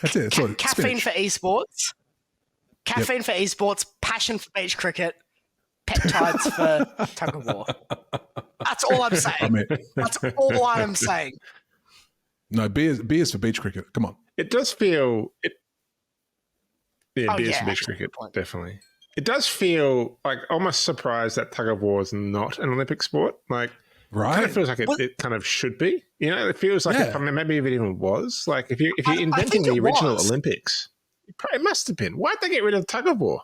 Speaker 1: That's it.
Speaker 3: Caffeine for esports. Caffeine for esports. Passion for beach cricket. Peptides for tug of war. That's all I'm saying. That's all I'm saying.
Speaker 1: No, beers for beach cricket. Come on.
Speaker 2: It does feel beers for beach cricket, definitely. It does feel like almost surprised that tug of war is not an Olympic sport. Like,
Speaker 1: right?
Speaker 2: It kind of feels like it kind of should be. It feels like maybe if it even was. Like if you're inventing the original Olympics, it must have been. Why'd they get rid of tug of war?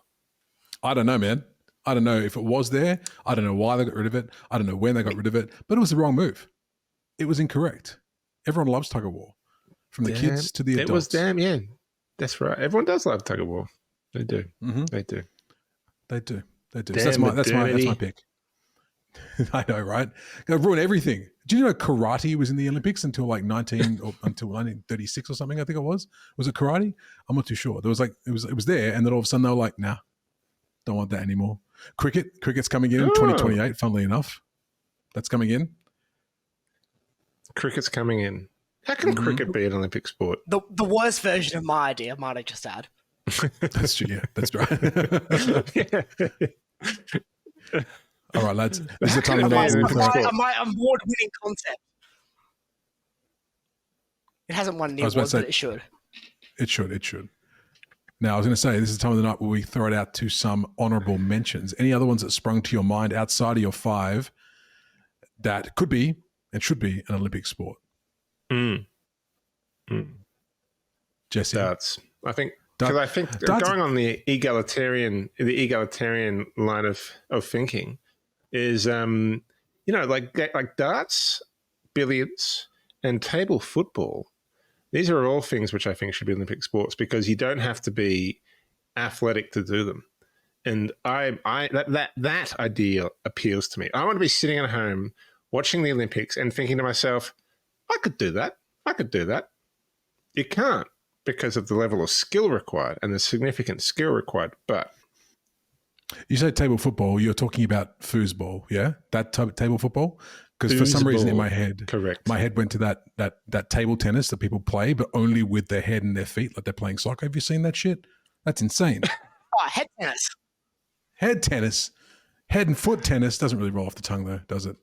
Speaker 1: I don't know, man. I don't know if it was there. I don't know why they got rid of it. I don't know when they got rid of it. But it was the wrong move. It was incorrect. Everyone loves tug of war, from the kids to the adults.
Speaker 2: It was yeah. That's right. Everyone does love tug of war. They do. Mm-hmm. They do. So that's my pick. I know, right? Gonna ruin everything. Do you know karate was in the Olympics until 1936 or something? I think it was. Was it karate? I'm not too sure. There was it was there, and then all of a sudden they were like, nah, don't want that anymore. Cricket's coming in 2028. Funnily enough, that's coming in. Cricket's coming in. How can cricket be an Olympic sport?
Speaker 3: The worst version of my idea, might I just add?
Speaker 1: That's true. Yeah, that's right. All right, lads. This is the time of
Speaker 3: my award-winning concept. It hasn't won any awards, but it should.
Speaker 1: It should. Now, I was going to say, this is the time of the night where we throw it out to some honourable mentions. Any other ones that sprung to your mind outside of your 5 that could be and should be an Olympic sport? Jesse?
Speaker 2: Darts. I think going on the egalitarian line of thinking is like darts, billiards, and table football. These are all things which I think should be Olympic sports, because you don't have to be athletic to do them. And that idea appeals to me. I want to be sitting at home watching the Olympics and thinking to myself, I could do that. You can't, because of the level of skill required and the significant skill required. But
Speaker 1: you say table football, you're talking about foosball, yeah? That type of table football? Because for some reason in my head,
Speaker 2: correct,
Speaker 1: my head went to that table tennis that people play, but only with their head and their feet, like they're playing soccer. Have you seen that shit? That's insane.
Speaker 3: head tennis.
Speaker 1: Head tennis. Head and foot tennis doesn't really roll off the tongue, though, does it?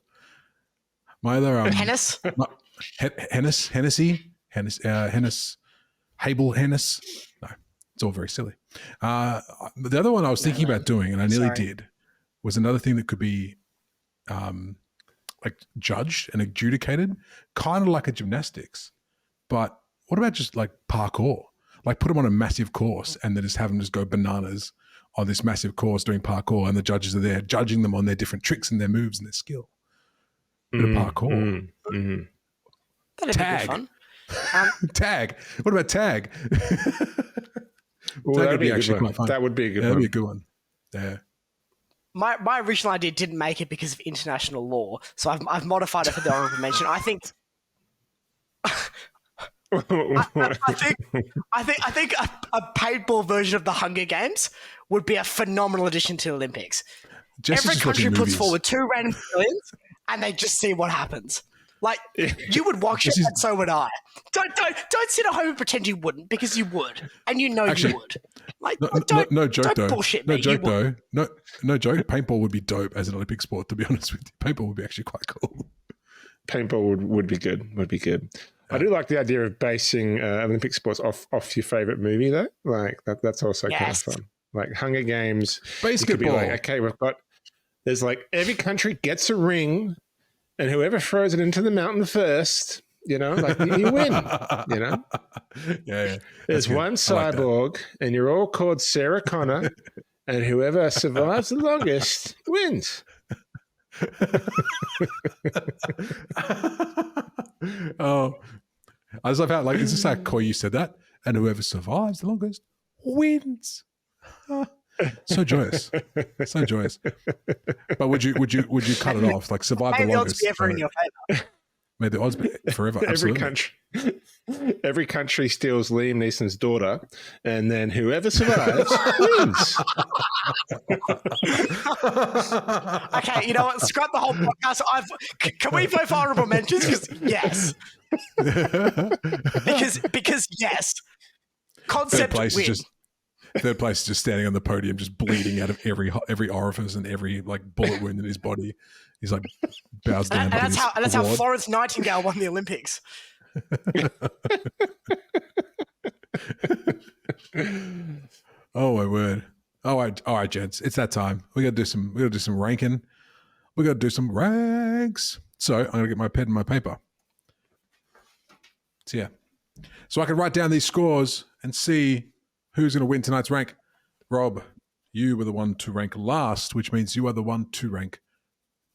Speaker 1: My other
Speaker 3: Tennis.
Speaker 1: Hennessy, Habel Hennis. No, it's all very silly. The other one I was thinking about doing, and I nearly did, was another thing that could be like judged and adjudicated, kind of like a gymnastics. But what about just like parkour? Like put them on a massive course and then just have them just go bananas on this massive course doing parkour, and the judges are there judging them on their different tricks and their moves and their skill. Bit of parkour.
Speaker 3: That'd
Speaker 1: Tag.
Speaker 3: be good fun.
Speaker 1: Tag. What about tag?
Speaker 2: Well,
Speaker 1: Tag
Speaker 2: that'd be
Speaker 1: actually quite fun.
Speaker 2: That would be a good
Speaker 1: That'd
Speaker 2: one.
Speaker 1: be a good one. Yeah.
Speaker 3: My original idea didn't make it because of international law, so I've modified it for the honorable mention. I think I think a paintball version of the Hunger Games would be a phenomenal addition to the Olympics. Every country puts forward 2 random civilians, and they just see what happens. Like you would watch it, and so would I. Don't sit at home and pretend you wouldn't, because you would, and you would. Like
Speaker 1: no joke
Speaker 3: don't
Speaker 1: though.
Speaker 3: bullshit
Speaker 1: No
Speaker 3: me.
Speaker 1: joke though. No joke. Paintball would be dope as an Olympic sport. To be honest with you, paintball would be actually quite cool.
Speaker 2: Paintball would be good. Would be good. I do like the idea of basing Olympic sports off your favorite movie, though. Like that's also kind of fun. Like Hunger Games.
Speaker 1: Basketball.
Speaker 2: You could be like, okay, there's like every country gets a ring, and whoever throws it into the mountain first, like you win.
Speaker 1: Yeah.
Speaker 2: There's one cyborg, and you're all called Sarah Connor, and whoever survives the longest wins.
Speaker 1: Oh, I just love how it's just how coy you said that, and whoever survives the longest wins. So joyous, so joyous. But would you cut it off? Like survive the longest?
Speaker 3: May the odds be ever in your favor.
Speaker 1: May the odds be forever. Absolutely.
Speaker 2: Every country steals Liam Neeson's daughter, and then whoever survives wins.
Speaker 3: Okay, you know what? Scrap the whole podcast. Can we vote for honorable mentions? Yes. because yes. Concept win.
Speaker 1: Third place is just standing on the podium, just bleeding out of every orifice and every bullet wound in his body. He's like bows down.
Speaker 3: And that's how Florence Nightingale won the Olympics.
Speaker 1: Oh my word! All right, gents, it's that time. We got to do some ranking. We got to do some ranks. So I'm gonna get my pen and my paper. So so I can write down these scores and see who's going to win tonight's rank. Rob, you were the one to rank last, which means you are the one to rank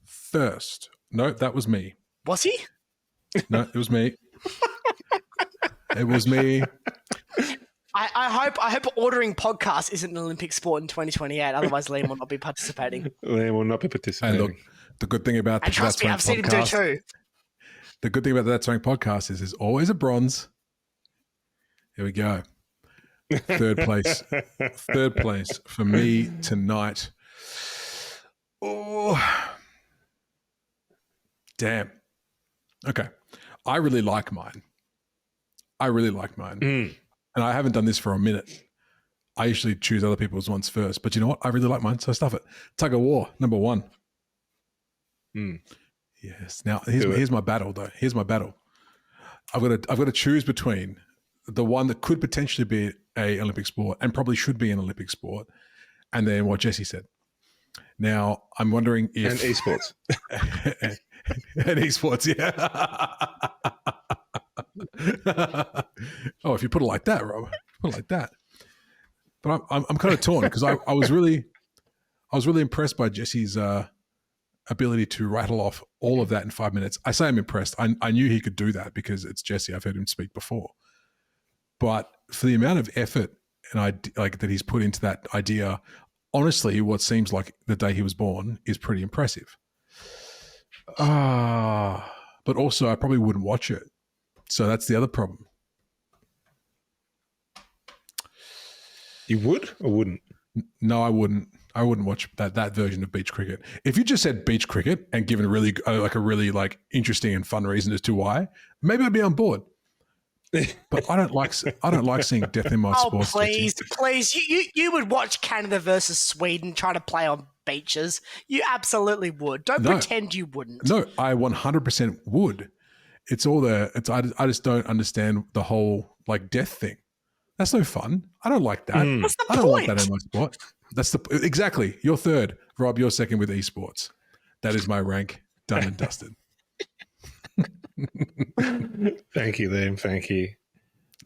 Speaker 1: first. No, that was me.
Speaker 3: Was he?
Speaker 1: No, it was me. It was me.
Speaker 3: I hope ordering podcasts isn't an Olympic sport in 2028. Otherwise, Liam will not be participating.
Speaker 2: Liam will not be participating.
Speaker 1: And look, the good thing about
Speaker 3: and trust me, I've seen him do too.
Speaker 1: The good thing about the That's Rank podcast is there's always a bronze. Here we go. Third place for me tonight. Oh, damn. Okay. I really like mine. And I haven't done this for a minute. I usually choose other people's ones first, but you know what? I really like mine, so stuff it. Tug of War, number 1. Yes. Now here's my battle, though. Here's my battle. I've got to choose between the one that could potentially be a Olympic sport and probably should be an Olympic sport, and then what Jesse said. Now I'm wondering if
Speaker 2: and esports
Speaker 1: and esports, yeah. Oh, if you put it like that, Rob, put it like that. But I'm kind of torn because I was really impressed by Jesse's ability to rattle off all of that in 5 minutes. I say I'm impressed. I knew he could do that because it's Jesse. I've heard him speak before. But for the amount of effort and that he's put into that idea, honestly, what seems like the day he was born is pretty impressive. But also, I probably wouldn't watch it. So that's the other problem.
Speaker 2: You would or wouldn't?
Speaker 1: No, I wouldn't. I wouldn't watch that version of beach cricket. If you just said beach cricket and given a really interesting and fun reason as to why, maybe I'd be on board. But I don't like seeing death in my
Speaker 3: Oh,
Speaker 1: sports.
Speaker 3: please,
Speaker 1: Jesse.
Speaker 3: please. You would watch Canada versus Sweden try to play on beaches. You absolutely would. Don't pretend you wouldn't.
Speaker 1: No, I 100% would. It's all there. I just don't understand the whole like death thing. That's no fun. I don't like that.
Speaker 3: What's the
Speaker 1: I don't want
Speaker 3: point?
Speaker 1: that in my sport. Exactly. You're third. Rob, you're second with esports. That is my rank. Done and dusted.
Speaker 2: Thank you, Liam. Thank you.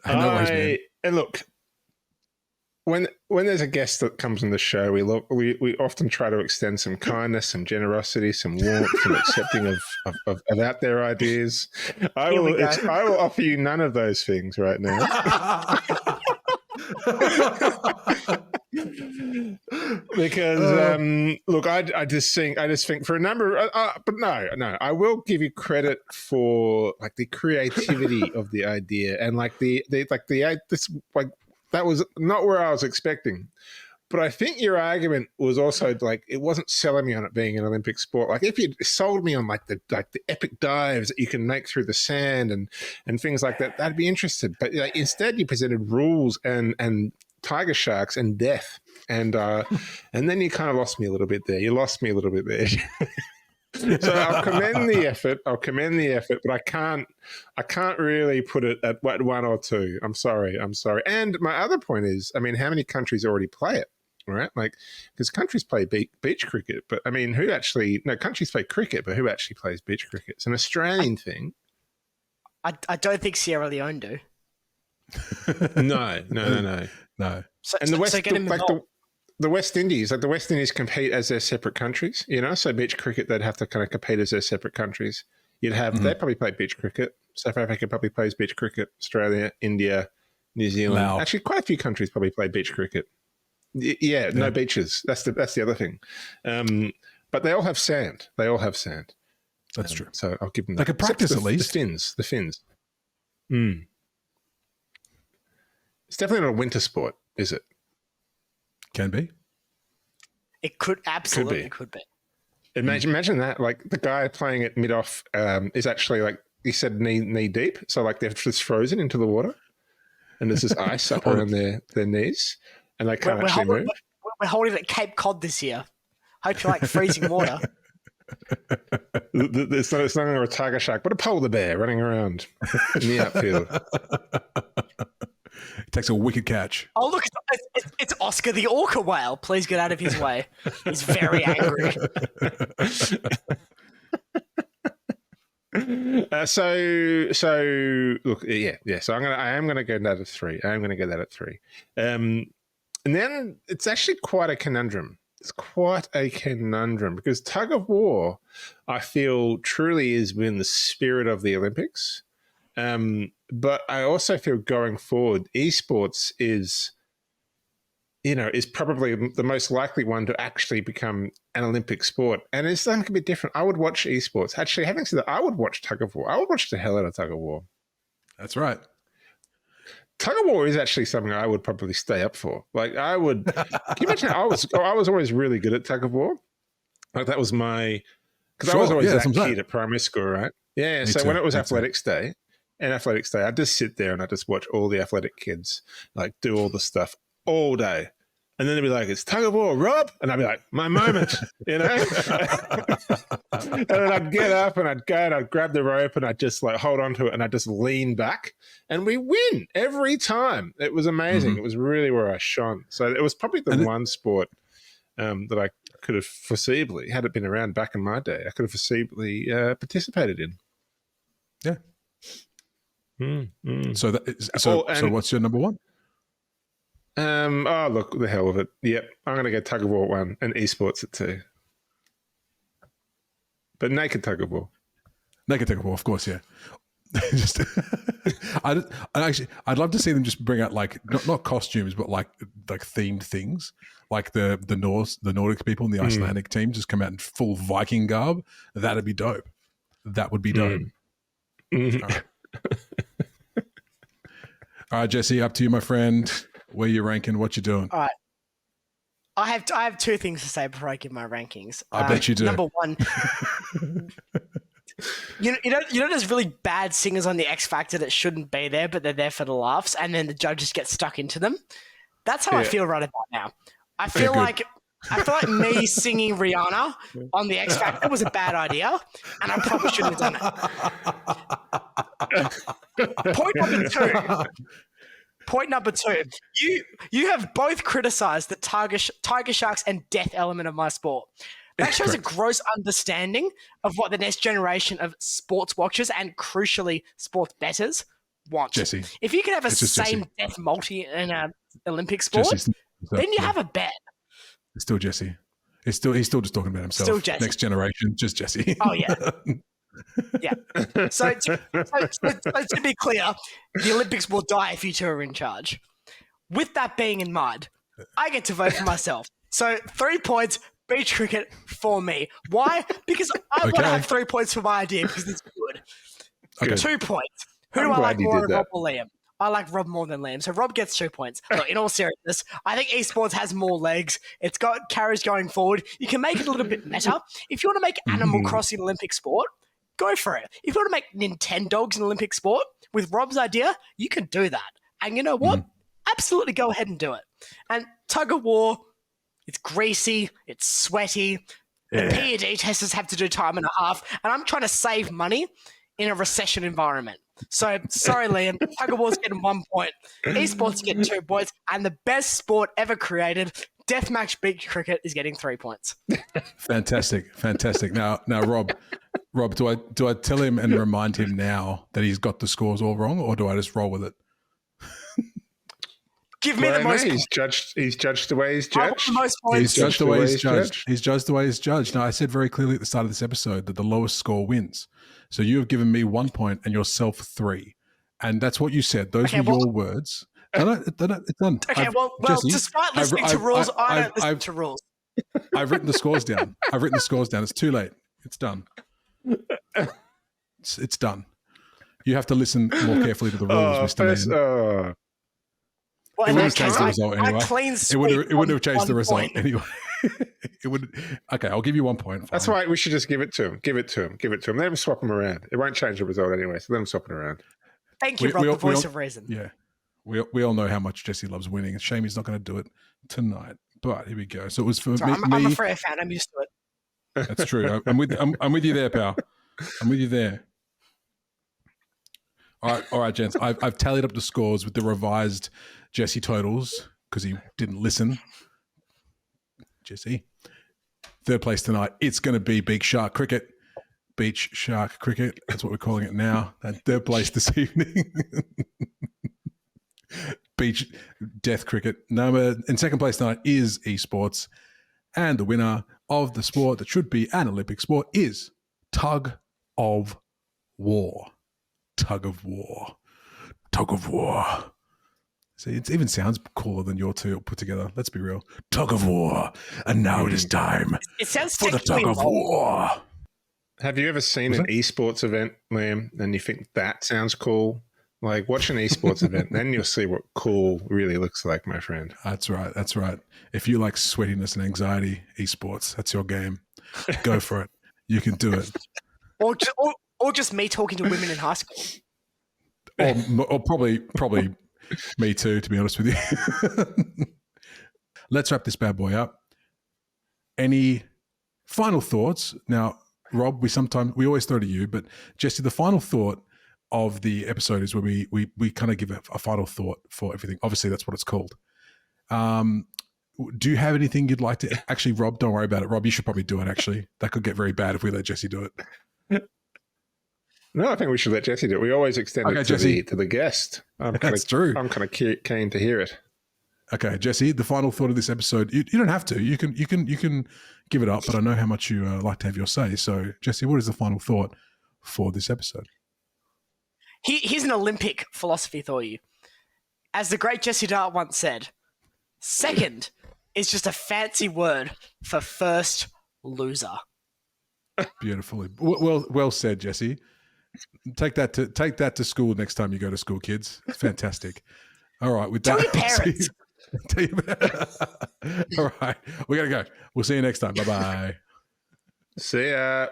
Speaker 1: No worries, man.
Speaker 2: And look, when there's a guest that comes on the show, we often try to extend some kindness, some generosity, some warmth, some accepting of out there ideas. I will offer you none of those things right now. Because look, I just think for a number, but no, I will give you credit for like the creativity of the idea and that was not where I was expecting. But I think your argument was also like it wasn't selling me on it being an Olympic sport. Like if you sold me on like the epic dives that you can make through the sand and things like that, I'd be interested. But like, instead, you presented rules and tiger sharks and death, and then you kind of lost me a little bit there. You lost me a little bit there. So I'll commend the effort, but I can't really put it at one or two. I'm sorry. And my other point is, I mean, how many countries already play it? Right? Like, because countries play beach cricket, but I mean, countries play cricket, but who actually plays beach cricket? It's an Australian thing.
Speaker 3: I don't think Sierra Leone do.
Speaker 2: No.
Speaker 3: So,
Speaker 2: and the West,
Speaker 3: get them
Speaker 2: the West Indies, like the West Indies compete as their separate countries, you know? So beach cricket, they'd have to kind of compete as their separate countries. You'd have, they probably play beach cricket. South Africa probably plays beach cricket. Australia, India, New Zealand.
Speaker 1: Wow.
Speaker 2: Actually, quite a few countries probably play beach cricket. Yeah, no beaches. That's the other thing. But they all have sand.
Speaker 1: That's true.
Speaker 2: So I'll give them that.
Speaker 1: Like a practice at least.
Speaker 2: The Finns. It's definitely not a winter sport, is it?
Speaker 1: Can be.
Speaker 3: It could absolutely could be.
Speaker 2: Imagine that. Like the guy playing it mid-off is actually like he said knee deep. So like they're just frozen into the water, and there's this ice up around their knees, and they can't actually move.
Speaker 3: We're holding it at Cape Cod this year. Hope you like freezing water.
Speaker 2: It's no longer a tiger shark, but a polar bear running around in the outfield.
Speaker 1: It takes a wicked catch.
Speaker 3: Oh, look, it's Oscar the orca whale. Please get out of his way. He's very angry.
Speaker 2: So look, yeah. So I am gonna go that at 3. And then it's actually quite a conundrum. It's quite a conundrum because tug of war, I feel, truly is within the spirit of the Olympics. But I also feel going forward, esports is probably the most likely one to actually become an Olympic sport. And it's something a bit different. I would watch esports. Actually, having said that, I would watch tug of war. I would watch the hell out of tug of war.
Speaker 1: That's right.
Speaker 2: Tug of war is actually something I would probably stay up for. Like I would, can you imagine? I was always really good at tug of war. Like that was because I was always that kid at primary school, right? Yeah. So when it was athletics day, I'd just sit there and I'd just watch all the athletic kids like do all the stuff all day. And then they'd be like, it's tug of war, Rob. And I'd be like, my moment, you know? And then I'd get up and I'd go and I'd grab the rope and I'd just like hold on to it and I'd just lean back and we win every time. It was amazing. It was really where I shone. So it was probably the one sport that I could have foreseeably, had it been around back in my day, I could have foreseeably participated in.
Speaker 1: Yeah. So what's your number one?
Speaker 2: Look, the hell of it. Yep, I'm going to go tug of war at 1 and esports at 2. But naked tug of war.
Speaker 1: Naked tug of war, of course, yeah. I'd love to see them just bring out like not costumes, but like themed things, like the Nordic people and the Icelandic team just come out in full Viking garb. That'd be dope. That would be dope. All right. All right, Jesse, up to you, my friend. Where you ranking? What you doing?
Speaker 3: All right. I have 2 things to say before I give my rankings.
Speaker 1: I bet you do.
Speaker 3: Number one, You know, there's really bad singers on the X Factor that shouldn't be there, but they're there for the laughs, and then the judges get stuck into them. That's how I feel right about now. I feel like me singing Rihanna on the X Factor was a bad idea, and I probably shouldn't have done it. Point number two. You have both criticised the Tiger Sharks and death element of my sport. That shows a gross understanding of what the next generation of sports watchers and, crucially, sports bettors want.
Speaker 1: Jesse.
Speaker 3: If you can have a same
Speaker 1: Jesse.
Speaker 3: death multi in an Olympic sport, then you have a bet.
Speaker 1: It's still Jesse. He's still just talking about himself.
Speaker 3: Still Jesse.
Speaker 1: Next generation, just Jesse.
Speaker 3: Oh, yeah. Yeah. So to be clear, the Olympics will die if you two are in charge. With that being in mind, I get to vote for myself. So 3 points, beach cricket for me. Why? Because I want to have 3 points for my idea because it's good.
Speaker 1: Okay.
Speaker 3: 2 points. Who do I like more, Rob or Liam? I like Rob more than Liam. So Rob gets 2 points. Look, in all seriousness, I think esports has more legs. It's got carries going forward. You can make it a little bit meta. If you want to make Animal Crossing Olympic sport, go for it. If you want to make Nintendogs an Olympic sport, with Rob's idea, you can do that. And you know what? Absolutely go ahead and do it. And tug of war, it's greasy, it's sweaty. The PED testers have to do time and a half. And I'm trying to save money in a recession environment. So, sorry, Liam. Tug of war's getting 1 point. Esports getting 2 points. And the best sport ever created, deathmatch beach cricket, is getting 3 points.
Speaker 1: Fantastic. Now, Rob, do I tell him and remind him now that he's got the scores all wrong, or do I just roll with it?
Speaker 3: Give me the most.
Speaker 2: He's judged the way he's judged.
Speaker 1: He's judged the way he's judged. He's judged the way he's judged. Now, I said very clearly at the start of this episode that the lowest score wins. So you have given me 1 point and yourself 3, and that's what you said. Those were your words. No, it's done.
Speaker 3: Okay, Jesse, despite listening to rules, I don't listen to rules.
Speaker 1: I've written the scores down. It's too late. It's done. It's done. You have to listen more carefully to the rules, Mr. Man.
Speaker 3: Well,
Speaker 1: it would have changed the result anyway. It would have changed the result anyway. It would. Okay, I'll give you 1 point. Fine.
Speaker 2: That's right. We should just give it to him. Give it to him. Let him swap them around. It won't change the result anyway, so let him swap it around.
Speaker 3: Thank you, Rob, the voice of reason.
Speaker 1: Yeah. We all know how much Jesse loves winning. It's a shame he's not going to do it tonight. But here we go. So it was for me.
Speaker 3: I'm a Freya fan. I'm used to
Speaker 1: it. That's true. I'm with you there, pal. I'm with you there. All right, gents. I've tallied up the scores with the revised Jesse totals because he didn't listen. Jesse, third place tonight. It's going to be Beach Shark Cricket. Beach Shark Cricket. That's what we're calling it now. And third place this evening. Beach Death Cricket. In second place tonight is esports. And the winner of the sport that should be an Olympic sport is tug of war. Tug of war. Tug of war. See, it even sounds cooler than your two put together. Let's be real. Tug of war. And now it is time for the tug of war.
Speaker 2: Have you ever seen an esports event, Liam, and you think that sounds cool? Like, watch an esports event, then you'll see what cool really looks like, my friend.
Speaker 1: That's right. If you like sweatiness and anxiety, esports, that's your game. Go for it. You can do it.
Speaker 3: Or just me talking to women in high school.
Speaker 1: Or probably me too, to be honest with you. Let's wrap this bad boy up. Any final thoughts? Now, Rob, we always throw to you, but Jesse, the final thought of the episode is where we kind of give a final thought for everything. Obviously, that's what it's called. Do you have anything you'd like to... Actually, Rob, don't worry about it. Rob, you should probably do it, actually. That could get very bad if we let Jesse do it.
Speaker 2: No, I think we should let Jesse do it. We always extend it to the guest.
Speaker 1: That's true.
Speaker 2: I'm kind of keen to hear it.
Speaker 1: Okay, Jesse, the final thought of this episode. You don't have to. You can give it up, but I know how much you like to have your say. So, Jesse, what is the final thought for this episode?
Speaker 3: Here's an Olympic philosophy for you. As the great Jesse Dart once said, second is just a fancy word for first loser.
Speaker 1: Beautifully. Well said, Jesse. Take that to school next time you go to school, kids. It's fantastic. All right. With
Speaker 3: Tell
Speaker 1: that,
Speaker 3: your parents.
Speaker 1: All right. We got to go. We'll see you next time. Bye-bye.
Speaker 2: See ya.